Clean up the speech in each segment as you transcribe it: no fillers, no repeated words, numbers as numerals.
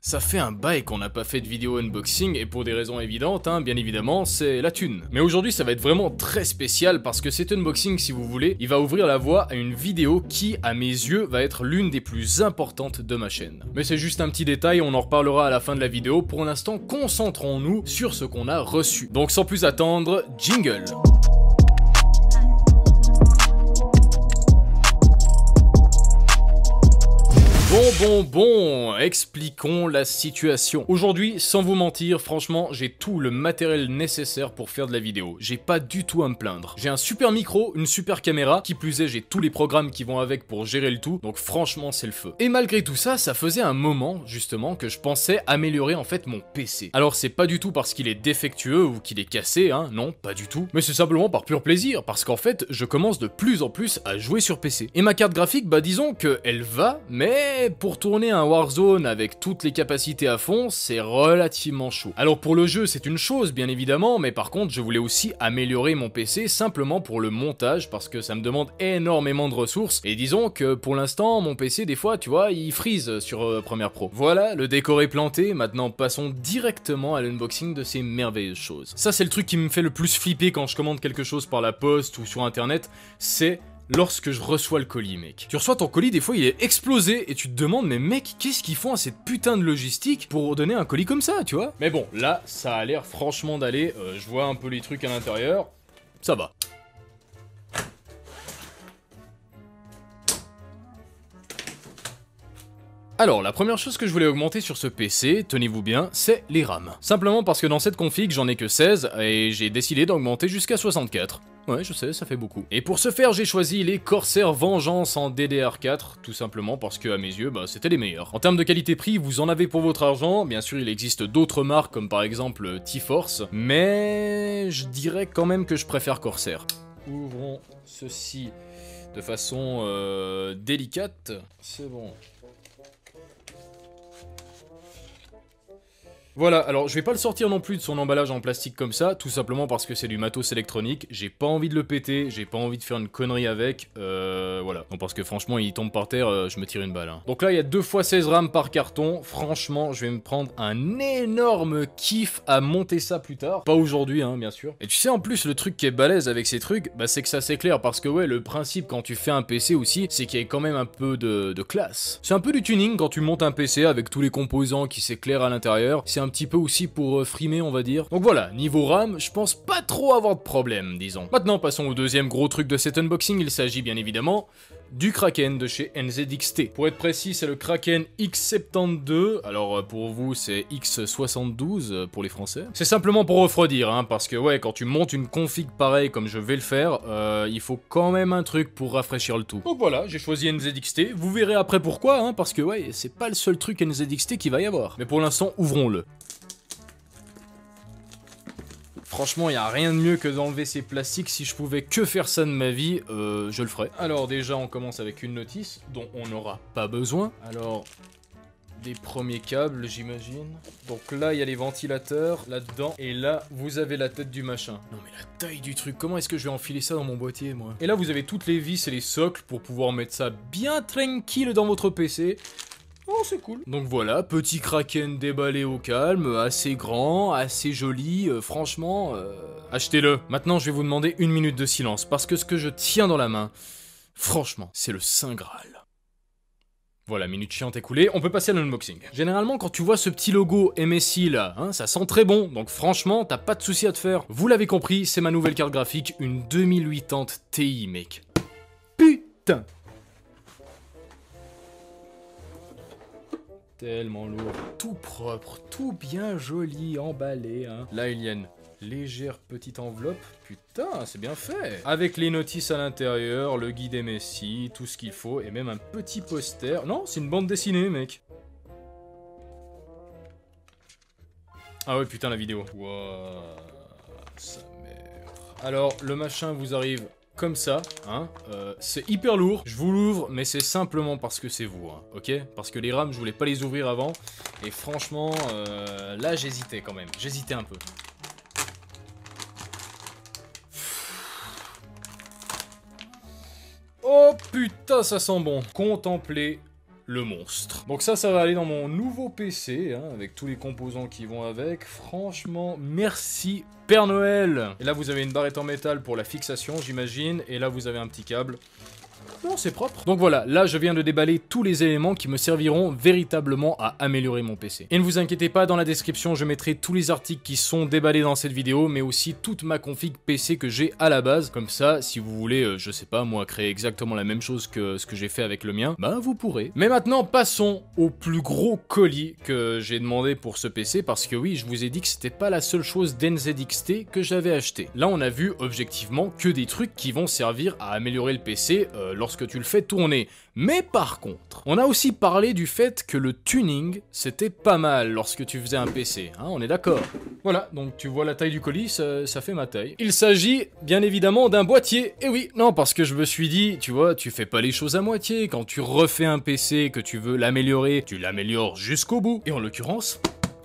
Ça fait un bail qu'on n'a pas fait de vidéo unboxing et pour des raisons évidentes, hein, bien évidemment, c'est la thune. Mais aujourd'hui ça va être vraiment très spécial parce que cet unboxing, si vous voulez, il va ouvrir la voie à une vidéo qui, à mes yeux, va être l'une des plus importantes de ma chaîne. Mais c'est juste un petit détail, on en reparlera à la fin de la vidéo. Pour l'instant, concentrons-nous sur ce qu'on a reçu. Donc sans plus attendre, jingle. Bon, expliquons la situation. Aujourd'hui, sans vous mentir, franchement, j'ai tout le matériel nécessaire pour faire de la vidéo. J'ai pas du tout à me plaindre. J'ai un super micro, une super caméra, qui plus est, j'ai tous les programmes qui vont avec pour gérer le tout, donc franchement, c'est le feu. Et malgré tout ça, ça faisait un moment, justement, que je pensais améliorer en fait mon PC. Alors c'est pas du tout parce qu'il est défectueux ou qu'il est cassé, hein, non, pas du tout, mais c'est simplement par pur plaisir, parce qu'en fait, je commence de plus en plus à jouer sur PC. Et ma carte graphique, bah disons que elle va, mais pour tourner un Warzone avec toutes les capacités à fond, c'est relativement chaud. Alors pour le jeu, c'est une chose bien évidemment, mais par contre, je voulais aussi améliorer mon PC simplement pour le montage parce que ça me demande énormément de ressources et disons que pour l'instant, mon PC des fois, tu vois, il freeze sur Premiere Pro. Voilà, le décor est planté, maintenant passons directement à l'unboxing de ces merveilleuses choses. Ça c'est le truc qui me fait le plus flipper quand je commande quelque chose par la poste ou sur internet, c'est lorsque je reçois le colis, mec. Tu reçois ton colis, des fois il est explosé et tu te demandes, mais mec, qu'est-ce qu'ils font à cette putain de logistique pour donner un colis comme ça, tu vois? Mais bon, là, ça a l'air franchement d'aller, je vois un peu les trucs à l'intérieur, ça va. Alors, la première chose que je voulais augmenter sur ce PC, tenez-vous bien, c'est les RAM. Simplement parce que dans cette config, j'en ai que 16, et j'ai décidé d'augmenter jusqu'à 64. Ouais, je sais, ça fait beaucoup. Et pour ce faire, j'ai choisi les Corsair Vengeance en DDR4, tout simplement parce que, à mes yeux, bah, c'était les meilleurs. En termes de qualité-prix, vous en avez pour votre argent, bien sûr, il existe d'autres marques, comme par exemple T-Force, mais je dirais quand même que je préfère Corsair. Ouvrons ceci de façon délicate, c'est bon. Voilà, alors je vais pas le sortir non plus de son emballage en plastique comme ça, tout simplement parce que c'est du matos électronique, j'ai pas envie de le péter, j'ai pas envie de faire une connerie avec, voilà. Non, parce que franchement, il tombe par terre, je me tire une balle. Hein. Donc là, il y a 2 x 16 RAM par carton, franchement, je vais me prendre un énorme kiff à monter ça plus tard. Pas aujourd'hui, hein, bien sûr. Et tu sais, en plus, le truc qui est balèze avec ces trucs, bah c'est que ça s'éclaire, parce que ouais, le principe quand tu fais un PC aussi, c'est qu'il y a quand même un peu de classe. C'est un peu du tuning quand tu montes un PC avec tous les composants qui s'éclairent à l'intérieur, c'est un petit peu aussi pour frimer, on va dire. Donc voilà, niveau RAM, je pense pas trop avoir de problème, disons. Maintenant, passons au deuxième gros truc de cet unboxing, il s'agit bien évidemment du Kraken de chez NZXT. Pour être précis, c'est le Kraken X72, alors pour vous c'est X72 pour les français. C'est simplement pour refroidir, hein, parce que ouais, quand tu montes une config pareille comme je vais le faire, il faut quand même un truc pour rafraîchir le tout. Donc voilà, j'ai choisi NZXT, vous verrez après pourquoi, hein, parce que ouais, c'est pas le seul truc NZXT qu'il va y avoir. Mais pour l'instant, ouvrons-le. Franchement, il n'y a rien de mieux que d'enlever ces plastiques. Si je pouvais que faire ça de ma vie, je le ferais. Alors déjà, on commence avec une notice dont on n'aura pas besoin. Alors, des premiers câbles, j'imagine. Donc là, il y a les ventilateurs, là-dedans. Et là, vous avez la tête du machin. Non mais la taille du truc, comment est-ce que je vais enfiler ça dans mon boîtier, moi? Et là, vous avez toutes les vis et les socles pour pouvoir mettre ça bien tranquille dans votre PC. Oh, c'est cool. Donc voilà, petit Kraken déballé au calme, assez grand, assez joli, franchement, achetez-le. Maintenant, je vais vous demander 1 minute de silence, parce que ce que je tiens dans la main, franchement, c'est le Saint Graal. Voilà, minute chiante écoulée, on peut passer à l'unboxing. Généralement, quand tu vois ce petit logo MSI là, hein, ça sent très bon, donc franchement, t'as pas de souci à te faire. Vous l'avez compris, c'est ma nouvelle carte graphique, une 2080 Ti, mec. Putain. Tellement lourd, tout propre, tout bien joli, emballé, hein. Là, il y a une légère petite enveloppe, putain, c'est bien fait. Avec les notices à l'intérieur, le guide MSI, tout ce qu'il faut, et même un petit poster. Non, c'est une bande dessinée, mec. Ah ouais, putain, la vidéo. Wouah, sa mère. Alors, le machin vous arrive comme ça, hein, c'est hyper lourd, je vous l'ouvre, mais c'est simplement parce que c'est vous, hein, ok? Parce que les rames, je voulais pas les ouvrir avant, et franchement, là j'hésitais quand même, j'hésitais un peu. Oh putain, ça sent bon. Contemplez le monstre. Donc ça va aller dans mon nouveau PC, hein, avec tous les composants qui vont avec. Franchement, merci Père Noël. Et là, vous avez une barrette en métal pour la fixation, j'imagine. Et là, vous avez un petit câble. Non, c'est propre. Donc voilà, là je viens de déballer tous les éléments qui me serviront véritablement à améliorer mon PC. Et ne vous inquiétez pas, dans la description je mettrai tous les articles qui sont déballés dans cette vidéo, mais aussi toute ma config PC que j'ai à la base. Comme ça, si vous voulez, je sais pas moi, créer exactement la même chose que ce que j'ai fait avec le mien, bah vous pourrez. Mais maintenant, passons au plus gros colis que j'ai demandé pour ce PC, parce que oui, je vous ai dit que c'était pas la seule chose d'NZXT que j'avais acheté. Là on a vu objectivement que des trucs qui vont servir à améliorer le PC lorsque tu le fais tourner. Mais par contre, on a aussi parlé du fait que le tuning, c'était pas mal lorsque tu faisais un PC, hein, on est d'accord. Voilà, donc tu vois la taille du colis, ça fait ma taille. Il s'agit bien évidemment d'un boîtier, et oui, non, parce que je me suis dit, tu vois, tu fais pas les choses à moitié, quand tu refais un PC, que tu veux l'améliorer, tu l'améliores jusqu'au bout, et en l'occurrence...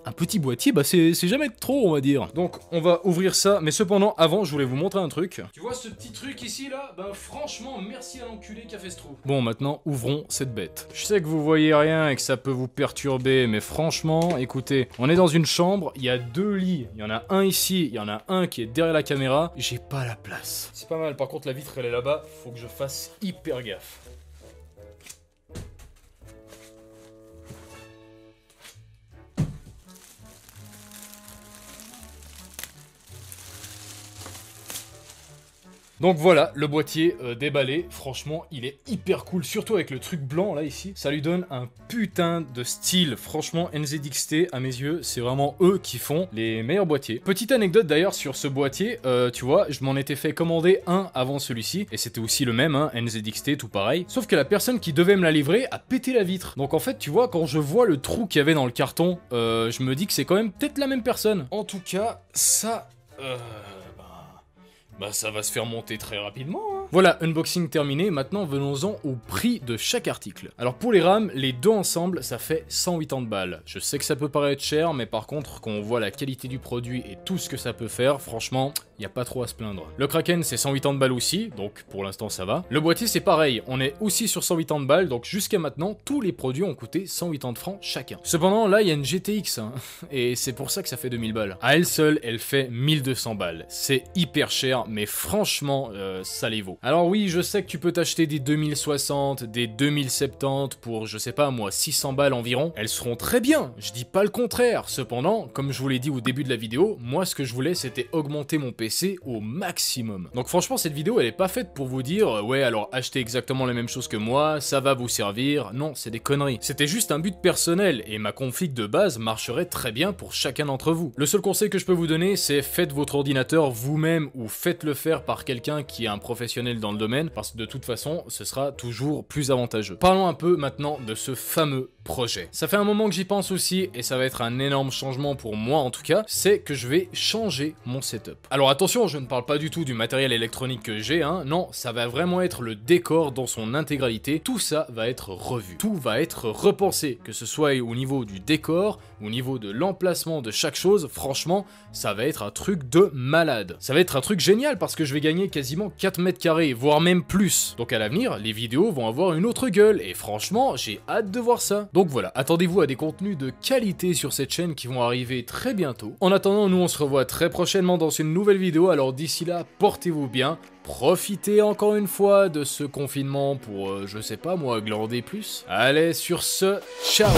un petit boîtier, bah c'est jamais trop, on va dire. Donc, on va ouvrir ça, mais cependant, avant, je voulais vous montrer un truc. Tu vois ce petit truc ici, là? Bah franchement, merci à l'enculé qui a fait ce trou. Bon, maintenant, ouvrons cette bête. Je sais que vous voyez rien et que ça peut vous perturber, mais franchement, écoutez, on est dans une chambre, il y a 2 lits. Il y en a un ici, il y en a un qui est derrière la caméra. J'ai pas la place. C'est pas mal, par contre, la vitre, elle est là-bas. Faut que je fasse hyper gaffe. Donc voilà, le boîtier déballé, franchement, il est hyper cool, surtout avec le truc blanc là ici. Ça lui donne un putain de style. Franchement, NZXT, à mes yeux, c'est vraiment eux qui font les meilleurs boîtiers. Petite anecdote d'ailleurs sur ce boîtier, tu vois, je m'en étais fait commander un avant celui-ci, et c'était aussi le même, hein, NZXT, tout pareil. Sauf que la personne qui devait me la livrer a pété la vitre. Donc en fait, tu vois, quand je vois le trou qu'il y avait dans le carton, je me dis que c'est quand même peut-être la même personne. En tout cas, ça... Bah ça va se faire monter très rapidement, hein. Voilà, unboxing terminé, maintenant venons-en au prix de chaque article. Alors pour les rames, les deux ensemble, ça fait 180 balles. Je sais que ça peut paraître cher, mais par contre, quand on voit la qualité du produit et tout ce que ça peut faire, franchement, y a pas trop à se plaindre. Le Kraken, c'est 180 balles aussi, donc pour l'instant ça va. Le boîtier, c'est pareil, on est aussi sur 180 balles, donc jusqu'à maintenant, tous les produits ont coûté 180 francs chacun. Cependant, là, il y a une GTX, hein, et c'est pour ça que ça fait 2000 balles. À elle seule, elle fait 1200 balles. C'est hyper cher, mais franchement, ça les vaut. Alors oui, je sais que tu peux t'acheter des 2060, des 2070 pour, je sais pas moi, 600 balles environ. Elles seront très bien, je dis pas le contraire. Cependant, comme je vous l'ai dit au début de la vidéo, moi ce que je voulais c'était augmenter mon PC au maximum. Donc franchement, cette vidéo elle est pas faite pour vous dire, ouais alors achetez exactement la même chose que moi, ça va vous servir. Non, c'est des conneries. C'était juste un but personnel et ma config de base marcherait très bien pour chacun d'entre vous. Le seul conseil que je peux vous donner, c'est faites votre ordinateur vous-même ou faites-le faire par quelqu'un qui est un professionnel dans le domaine, parce que de toute façon, ce sera toujours plus avantageux. Parlons un peu maintenant de ce fameux projet. Ça fait un moment que j'y pense aussi, et ça va être un énorme changement pour moi en tout cas, c'est que je vais changer mon setup. Alors attention, je ne parle pas du tout du matériel électronique que j'ai, hein, non, ça va vraiment être le décor dans son intégralité, tout ça va être revu, tout va être repensé, que ce soit au niveau du décor, au niveau de l'emplacement de chaque chose, franchement, ça va être un truc de malade. Ça va être un truc génial parce que je vais gagner quasiment 4 mètres carrés, voire même plus. Donc à l'avenir, les vidéos vont avoir une autre gueule, et franchement, j'ai hâte de voir ça. Donc voilà, attendez-vous à des contenus de qualité sur cette chaîne qui vont arriver très bientôt. En attendant, nous on se revoit très prochainement dans une nouvelle vidéo, alors d'ici là, portez-vous bien, profitez encore une fois de ce confinement pour, je sais pas moi, glander plus. Allez, sur ce, ciao.